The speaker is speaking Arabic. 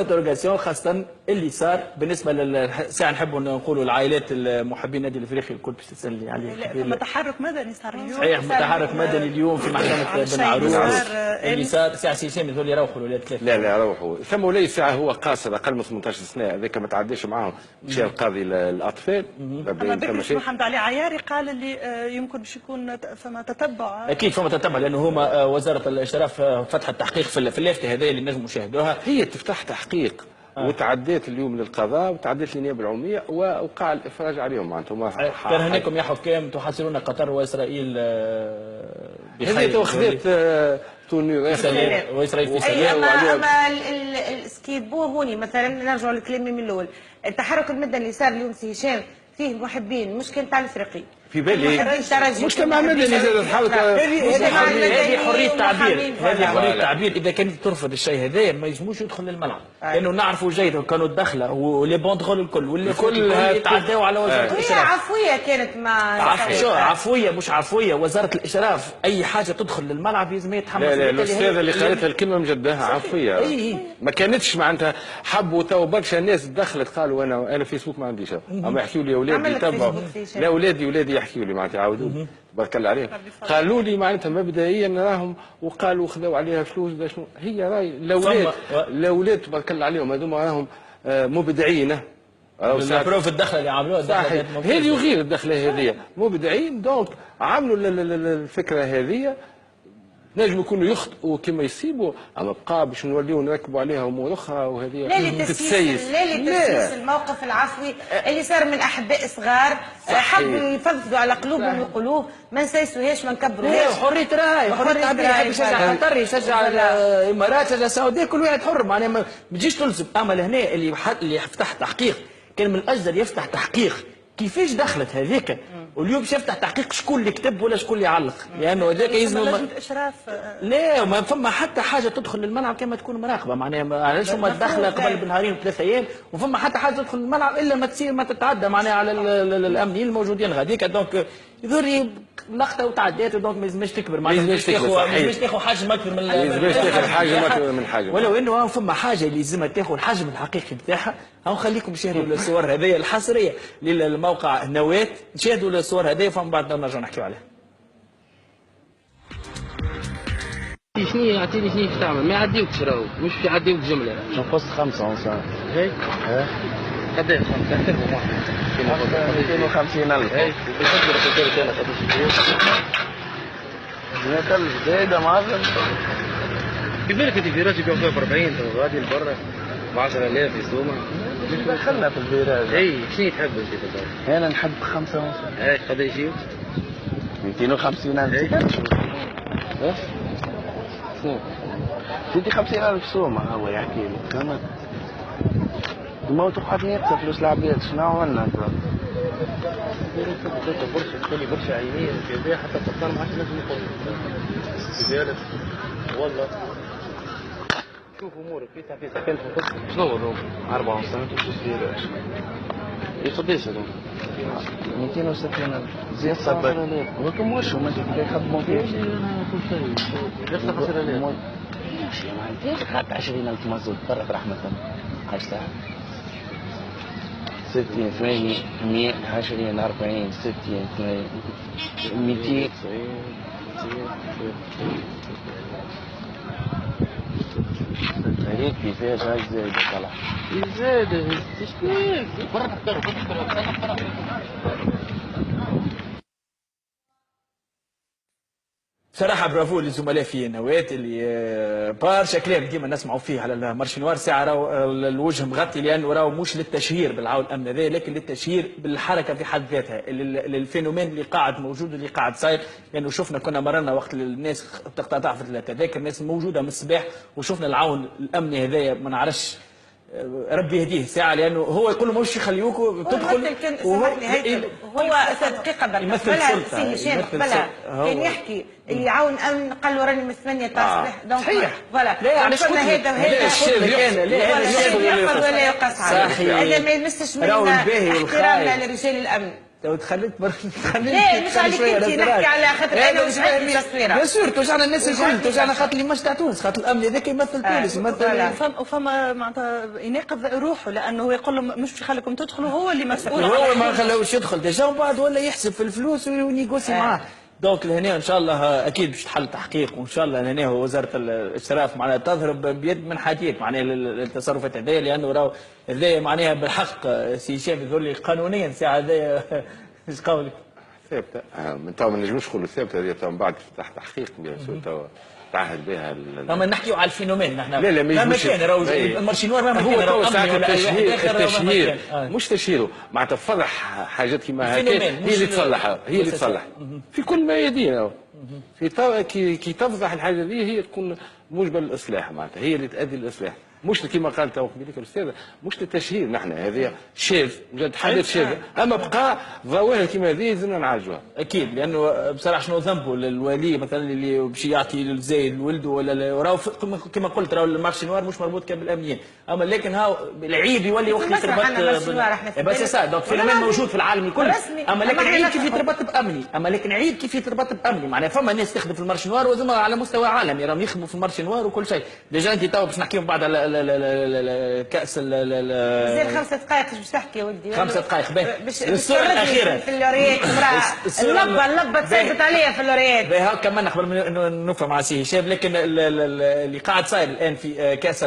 انتروجاسيون خاصة اللي صار بالنسبة ساعة نحبوا نقولوا العائلات المحبين النادي الافريقي الكل باش تسألني عليه. ثم تحرك مدني صار اليوم. صحيح تحرك مدني اليوم في محكمة بن عروس اللي صار ساعة سيسام يقول يروحوا الولاد ثلاثة. لا يروحوا ثم ولي ساعة هو قاصر أقل من 18 سنة هذاك ما تعداش معاهم مشى القاضي الأطفال. أما بكري محمد علي عياري قال اللي يمكن باش يكون فما تتبع. أكيد فما تتبع لأنه هما وزارة الإشراف فتحت تحقيق في اللافتة هذه اللي نجموا نشاهدوها. هي تفتح تحقيق وتعديت اليوم للقضاء وتعديت للنيابه العموميه ووقع الافراج عليهم معناتهم. كان هناكم يا حكام تحاصرون قطر واسرائيل هذه اخذت توني واسرائيل في سلام. اما السكيتبو هوني مثلا نرجعوا لكلامي من الاول، التحرك المدني اللي صار اليوم سي هشام فيه محبين مش كان تاع الافريقي في بالي مجتمع مدني زاد تحاول. هذه حريه تعبير، هذه حريه تعبير. اذا كانت ترفض الشيء هذا ما يجموش يدخل للملعب لانه نعرفوا جيدا كانوا الدخله ولي بوندغول الكل والكل يتعداوا على وزاره الاشراف. عفويه كانت مع عفويه مش عفويه. وزاره الاشراف اي حاجه تدخل للملعب لازم يتحمل. لا الاستاذه اللي قالتها الكلمه مجدها عفويه. ما كانتش معناتها حبوا تو برشا ناس دخلت قالوا انا فيسبوك ما عنديش اما يحكيوا لي اولادي يتبعوا. لا اولادي يحكيوا لي معناتها يعاودوا لي تبارك الله عليهم. قالوا لي معناتها مبدئيا راهم وقالوا خذوا عليها فلوس شنو هي راي الاولاد تبارك الله عليهم هذوما راهم مبدعين. بروف الدخله اللي عملوها هذه وغير الدخله هذه مبدعين دونك عملوا الفكره هذه. نجم يكونوا يخطئوا كما يصيبوا اما بقى باش نوليو نركبوا عليها امور اخرى وهذه تتسيس. لا لتسييس الموقف العفوي اللي صار من احباء صغار حبوا يفضفضوا على قلوبهم ويقولوه ما نسيسوهاش ما نكبروهاش. حريه راي حريه تعبير. يحب يشجع قطر يشجع الامارات يشجع السعوديه كل واحد حر معناها ما تجيش تلزم. اما لهنا اللي فتح تحقيق كان من الاجدر يفتح تحقيق كيفاش دخلت هذيك واليوم باش يفتح تحقيق شكون اللي كتب ولا شكون اللي علق لانه هذاك يلزم اشراف. لا ما فما حتى حاجه تدخل للملعب كما تكون مراقبه معناها علاش هما داخله قبل بنهارين وثلاث ايام وفما حتى حاجه تدخل للملعب الا ما تصير ما تتعدى معناها على الامنيين الموجودين غاديك دونك يضر لقطه وتعدات ودونك ما لازمش تكبر معناها ما لازمش تاخذ حجم اكبر من ولو انه فما حاجه اللي لازمها تاخذ الحجم الحقيقي نتاعها. هاو خليكم تشاهدوا الصور هذه الحصريه للموقع نواة نشاهدوا الصور هذه ومن بعد نرجع نحكيو عليها. شنو يعطيني شنو باش تعمل؟ ما يعديوكش راهو مش يعديوك جمله. نقص 5 ونص. هيك؟ قداش 5 250,000. هيك بالقدر قدرت انا قداش 100,000 زايده معلم. كيف بالك انت في راجل يبيعوا فيها ب 40 تو غادي لبرا ب 10,000 يسوما. دخلنا في الفيراج. اي شنو تحب انت بالضبط؟ انا نحب 5 ونص. هيك قداش يجيو؟ 250,000. ها؟ شنو؟ 250,000 سومه هو يحكي لي فهمت؟ الموت قعد يكسب فلوس العباد شنو عملنا ترى؟ برشا تخلي برشا عينين في حتى القبطان ما عادش نجم يخرج. في بالك والله شوف امورك في سكن في القصه. شنو هو الروم؟ 4 سنوات وشوف فيراج. قداش هذوك؟ 260,000 زين صبر. ولكن واش هما يخدموا فيه؟ كل شيء يخسر 10,000. ماشي ما عنديش حتى 20,000 مزود فرق رحمة الله. هاي ساعة 60 80 120 40 60 80 200 هيك كيفاش هاي زايدة طلع زايدة تشكيك برا تحضر صراحة برافو للزملاء في نواة اللي برشا كلام ديما نسمعوا فيه على المارشينوار ساعة راهو الوجه مغطي لأنه راهو مش للتشهير بالعون الأمن هذا لكن للتشهير بالحركة في حد ذاتها للفينومين اللي قاعد موجود واللي قاعد صاير لأنه شفنا كنا مرنا وقت الناس تقتطع في التذاكر الناس موجودة من الصباح وشفنا العون الأمني هذايا ما نعرفش ربي يهديه ساعة لأنه هو يقول له مش يخليوكوا تدخل هو دقيقة برك قبلها سي هشام قبلها كان يحكي اللي يعاون أمن قال له راني من 8 تاع الصباح دونك صحيح فوالا لا علاش هذا وهذا لا يقص ولا يقاس عليه هذا ما يمسش من احترامنا لرجال الأمن تو تخليت لا مش عليك انت نحكي على خاطر انا مش عندي تصويره. بيان سور توجعنا الناس الكل، توجعنا خاطر اللي مش تاع تونس، خاطر الامن هذاك يمثل تونس يمثل. وفما معناتها يناقض روحه لانه يقول لهم مش يخليكم تدخلوا، هو اللي مسؤول. هو ما خلاوش يدخل ديجا ومن بعد ولا يحسب في الفلوس ونيغوسي معاه. دونك لهنا ان شاء الله اكيد باش تحل تحقيق، وان شاء الله لهنا وزاره الاشراف معناها تضرب بيد من حديد معناها التصرفات هذيا، لانه راهو هذايا معناها بالحق سي هشام يقول لي قانونيا الساعه هذيا ايش قولك؟ ثابته من تو ما نجموش نقولوا ثابته هذه تو من بعد تفتح تحقيق بيان سور تو تعهد بها اما نحكيو على الفينومين نحن. لا ما كان راهو المارشينوار ما كان هو تو ساعه التشهير آه. مش تشهيره معناتها فضح حاجات كيما هكا هي اللي تصلحها، هي اللي تصلح في كل ميادين. في كي تفضح الحاجه دي هي تكون موجبه للاصلاح، معناتها هي اللي تؤدي للاصلاح، مش كما قال تو قبيلك الاستاذ مش للتشهير. نحن هذه شاذ مجرد حدث شاذ، اما بقى ظواهر كما هذه لازمنا نعالجوها. اكيد، لانه بصراحه شنو ذنبه الولي مثلا اللي باش يعطي الزايد لولده ولا راهو كما قلت راهو المارشي نوار مش مربوط كان بالامنيين، اما لكن هاو العيب يولي وقت يتربط بس سا دونك فينومين موجود في العالم الكل، اما لكن عيب كيف يتربط بامني، اما لكن عيب كيف يتربط بامني. معناها فما ناس تخدم في المارشي نوار وزعما على مستوى عالمي راهم يخدموا في المارشي نوار وكل شيء. ديجا انت تو باش نحكيو بعد على كاس زين 5 دقائق باش تحكي يا ولدي. 5 دقائق باهي. الصورة الأخيرة في اللوريات امرأة اللبة تسيطت عليها في اللوريات. باهي هاو كمان قبل ما نوفى مع سي هشام، لكن اللي قاعد صاير الآن في كاس